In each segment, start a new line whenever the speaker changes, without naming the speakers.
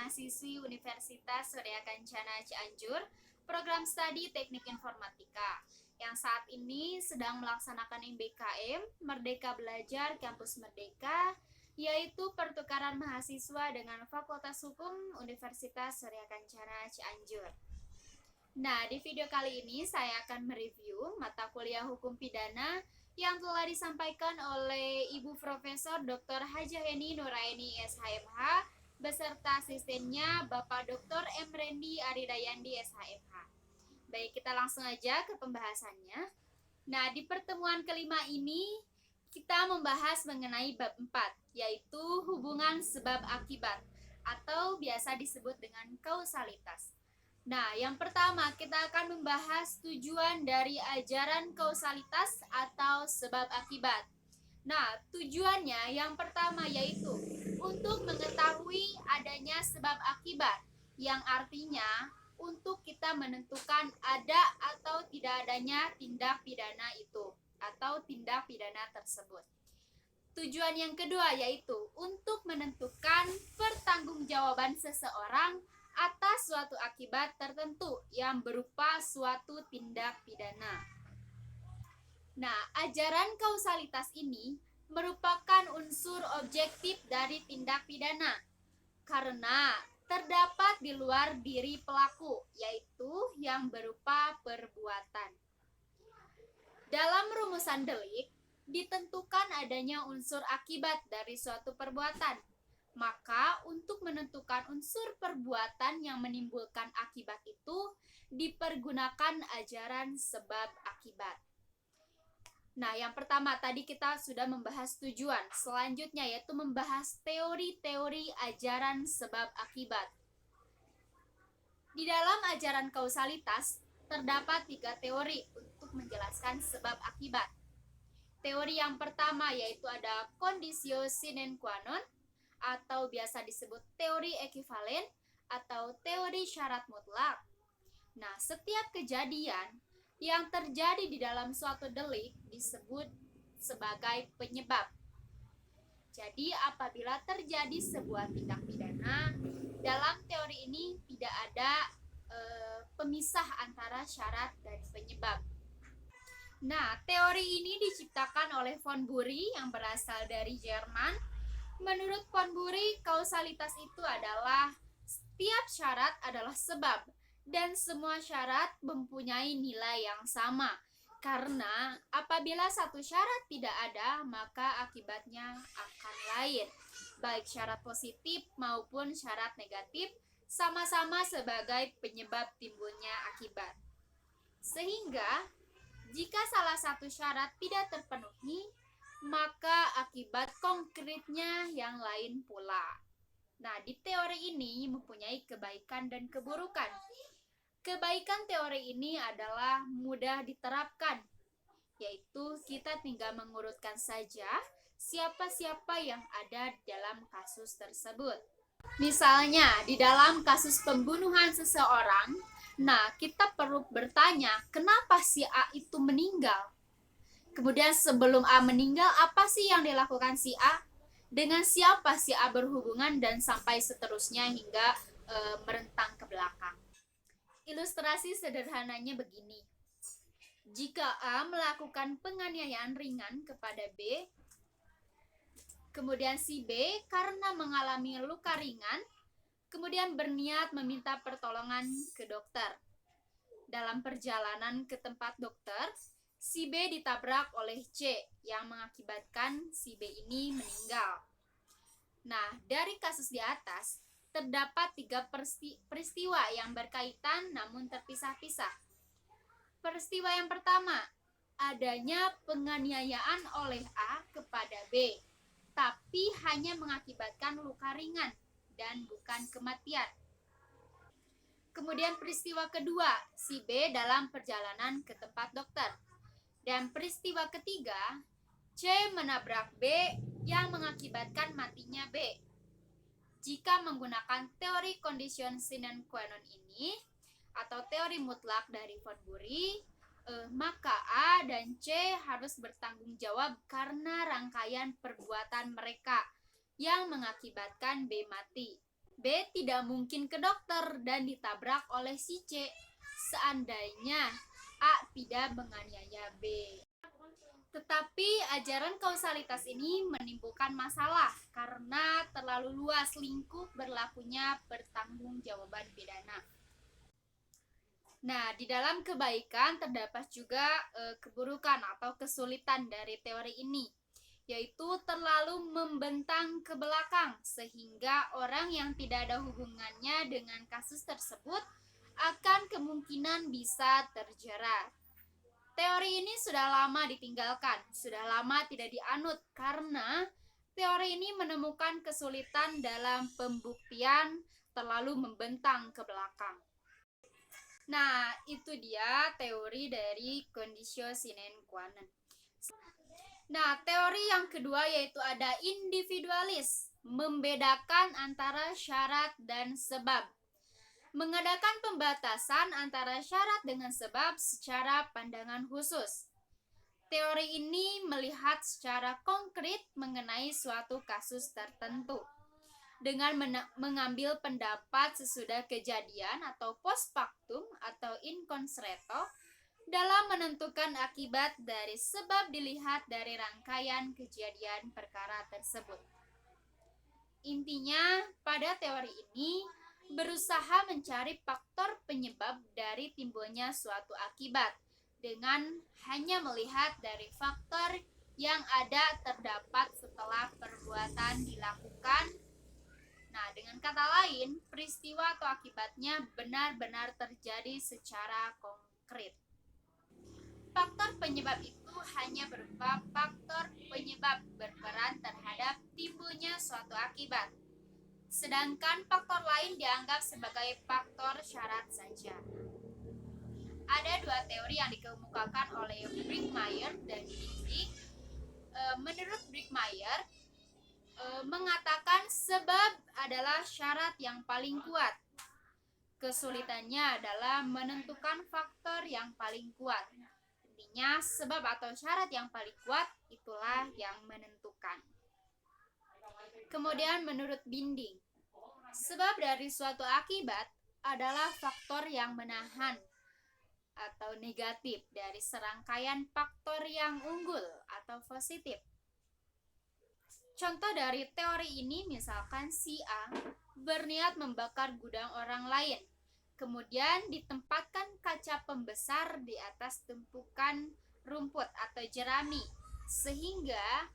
mahasiswi Universitas Surya Kencana Cianjur, program studi Teknik Informatika, yang saat ini sedang melaksanakan MBKM Merdeka Belajar Kampus Merdeka, yaitu pertukaran mahasiswa dengan Fakultas Hukum Universitas Surya Kencana Cianjur. Nah, di video kali ini saya akan mereview mata kuliah Hukum Pidana yang telah disampaikan oleh Ibu Profesor Dr. Hajah Heni Nuraini SHMH beserta asistennya Bapak Dr. M. Rendi Aridayandi SHMH. Baik, kita langsung aja ke pembahasannya. Nah, di pertemuan kelima ini kita membahas mengenai bab 4, yaitu hubungan sebab akibat atau biasa disebut dengan kausalitas. Nah, yang pertama kita akan membahas tujuan dari ajaran kausalitas atau sebab akibat. Nah, tujuannya yang pertama yaitu untuk mengetahui adanya sebab akibat, yang artinya untuk kita menentukan ada atau tidak adanya tindak pidana itu atau tindak pidana tersebut. Tujuan yang kedua yaitu untuk menentukan pertanggungjawaban seseorang atas suatu akibat tertentu yang berupa suatu tindak pidana. Nah, ajaran kausalitas ini merupakan unsur objektif dari tindak pidana karena terdapat di luar diri pelaku, yaitu yang berupa perbuatan. Dalam rumusan delik, ditentukan adanya unsur akibat dari suatu perbuatan. Maka, untuk menentukan unsur perbuatan yang menimbulkan akibat itu, dipergunakan ajaran sebab akibat. Nah, yang pertama tadi kita sudah membahas tujuan. Selanjutnya yaitu membahas teori-teori ajaran sebab akibat. Di dalam ajaran kausalitas, terdapat 3 teori untuk menjelaskan sebab akibat. Teori yang pertama yaitu ada conditio sine qua non, atau biasa disebut teori ekivalen atau teori syarat mutlak. Nah, setiap kejadian yang terjadi di dalam suatu delik disebut sebagai penyebab. Jadi, apabila terjadi sebuah tindak pidana, dalam teori ini tidak ada pemisah antara syarat dan penyebab. Nah, teori ini diciptakan oleh von Bury yang berasal dari Jerman. Menurut von Bury, kausalitas itu adalah setiap syarat adalah sebab dan semua syarat mempunyai nilai yang sama. Karena apabila satu syarat tidak ada, maka akibatnya akan lain. Baik syarat positif maupun syarat negatif sama-sama sebagai penyebab timbulnya akibat. Sehingga jika salah satu syarat tidak terpenuhi, maka akibat konkretnya yang lain pula. Nah, di teori ini mempunyai kebaikan dan keburukan. Kebaikan teori ini adalah mudah diterapkan, yaitu kita tinggal mengurutkan saja siapa-siapa yang ada dalam kasus tersebut. Misalnya, di dalam kasus pembunuhan seseorang, nah kita perlu bertanya, kenapa si A itu meninggal? Kemudian sebelum A meninggal, apa sih yang dilakukan si A? Dengan siapa si A berhubungan dan sampai seterusnya hingga merentang ke belakang. Ilustrasi sederhananya begini. Jika A melakukan penganiayaan ringan kepada B, kemudian si B karena mengalami luka ringan, kemudian berniat meminta pertolongan ke dokter. Dalam perjalanan ke tempat dokter, si B ditabrak oleh C yang mengakibatkan si B ini meninggal. Nah, dari kasus di atas, terdapat 3 peristiwa yang berkaitan namun terpisah-pisah. Peristiwa yang pertama, adanya penganiayaan oleh A kepada B, tapi hanya mengakibatkan luka ringan dan bukan kematian. Kemudian peristiwa kedua, si B dalam perjalanan ke tempat dokter. Dan peristiwa ketiga, C menabrak B yang mengakibatkan matinya B. Jika menggunakan teori condition sine qua non ini atau teori mutlak dari von Bury, maka A dan C harus bertanggung jawab karena rangkaian perbuatan mereka yang mengakibatkan B mati. B tidak mungkin ke dokter dan ditabrak oleh si C seandainya A tidak menganiaya B. Tetapi ajaran kausalitas ini menimbulkan masalah karena terlalu luas lingkup berlakunya pertanggungjawaban pidana. Nah, di dalam kebaikan terdapat juga keburukan atau kesulitan dari teori ini, yaitu terlalu membentang ke belakang sehingga orang yang tidak ada hubungannya dengan kasus tersebut akan kemungkinan bisa terjerat. Teori ini sudah lama ditinggalkan, sudah lama tidak dianut karena teori ini menemukan kesulitan dalam pembuktian terlalu membentang ke belakang. Nah, itu dia teori dari conditio sine qua non. Nah, teori yang kedua yaitu ada individualis, membedakan antara syarat dan sebab. Mengadakan pembatasan antara syarat dengan sebab secara pandangan khusus. Teori ini melihat secara konkret mengenai suatu kasus tertentu dengan mengambil pendapat sesudah kejadian atau post factum atau in concreto dalam menentukan akibat dari sebab dilihat dari rangkaian kejadian perkara tersebut. Intinya, pada teori ini berusaha mencari faktor penyebab dari timbulnya suatu akibat dengan hanya melihat dari faktor yang ada terdapat setelah perbuatan dilakukan. Nah, dengan kata lain, peristiwa atau akibatnya benar-benar terjadi secara konkret. Faktor penyebab itu hanya berupa faktor penyebab berperan terhadap timbulnya suatu akibat. Sedangkan faktor lain dianggap sebagai faktor syarat saja. Ada dua teori yang dikemukakan oleh Brickmeyer dan Dinding. Menurut Brickmeyer, mengatakan sebab adalah syarat yang paling kuat. Kesulitannya adalah menentukan faktor yang paling kuat. Intinya, sebab atau syarat yang paling kuat itulah yang menentukan. Kemudian menurut Binding, sebab dari suatu akibat adalah faktor yang menahan atau negatif dari serangkaian faktor yang unggul atau positif. Contoh dari teori ini misalkan si A berniat membakar gudang orang lain, kemudian ditempatkan kaca pembesar di atas tumpukan rumput atau jerami, sehingga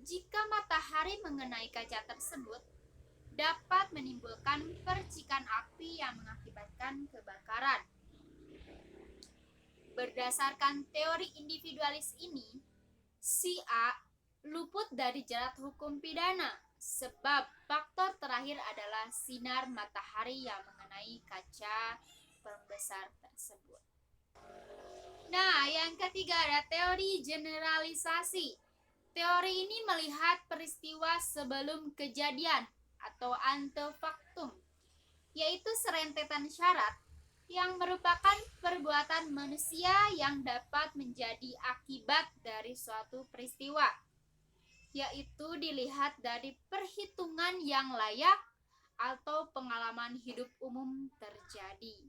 jika matahari mengenai kaca tersebut dapat menimbulkan percikan api yang mengakibatkan kebakaran. Berdasarkan teori individualis ini, si A luput dari jerat hukum pidana sebab faktor terakhir adalah sinar matahari yang mengenai kaca pembesar tersebut. Nah, yang ketiga ada teori generalisasi. Teori ini melihat peristiwa sebelum kejadian atau antefaktum, yaitu serentetan syarat yang merupakan perbuatan manusia yang dapat menjadi akibat dari suatu peristiwa, yaitu dilihat dari perhitungan yang layak atau pengalaman hidup umum terjadi.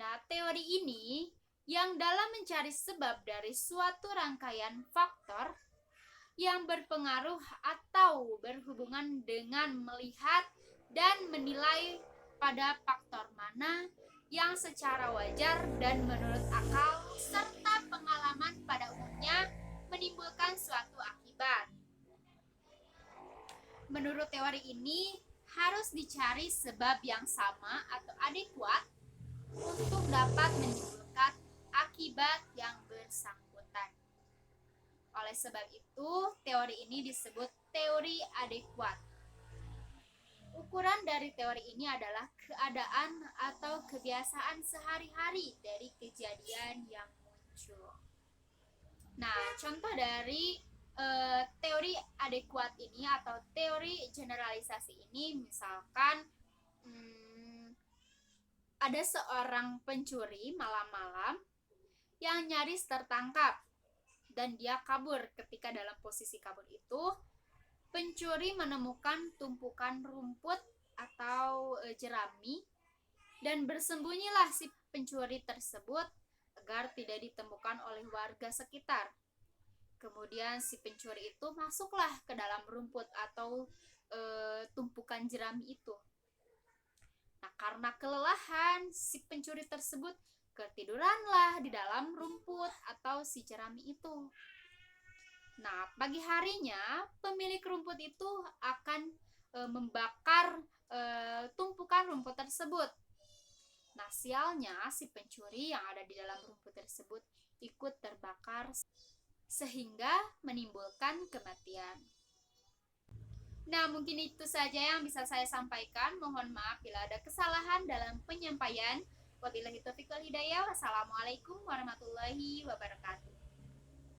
Nah, teori ini yang dalam mencari sebab dari suatu rangkaian faktor yang berpengaruh atau berhubungan dengan melihat dan menilai pada faktor mana yang secara wajar dan menurut akal serta pengalaman pada umumnya menimbulkan suatu akibat. Menurut teori ini harus dicari sebab yang sama atau adekuat untuk dapat menimbulkan akibat yang bersangkutan. Oleh sebab itu, teori ini disebut teori adekuat. Ukuran dari teori ini adalah keadaan atau kebiasaan sehari-hari dari kejadian yang muncul. Nah, contoh dari teori adekuat ini atau teori generalisasi ini misalkan ada seorang pencuri malam-malam yang nyaris tertangkap dan dia kabur. Ketika dalam posisi kabur itu, pencuri menemukan tumpukan rumput atau jerami, dan bersembunyilah si pencuri tersebut agar tidak ditemukan oleh warga sekitar. Kemudian si pencuri itu masuklah ke dalam rumput atau tumpukan jerami itu. Nah, karena kelelahan, si pencuri tersebut ketiduranlah di dalam rumput atau si jerami itu. Nah, pagi harinya pemilik rumput itu akan membakar tumpukan rumput tersebut. Nah, sialnya si pencuri yang ada di dalam rumput tersebut ikut terbakar sehingga menimbulkan kematian. Nah, mungkin itu saja yang bisa saya sampaikan. Mohon maaf bila ada kesalahan dalam penyampaian. Wabillahi taufiq wal hidayah. Wassalamualaikum warahmatullahi wabarakatuh.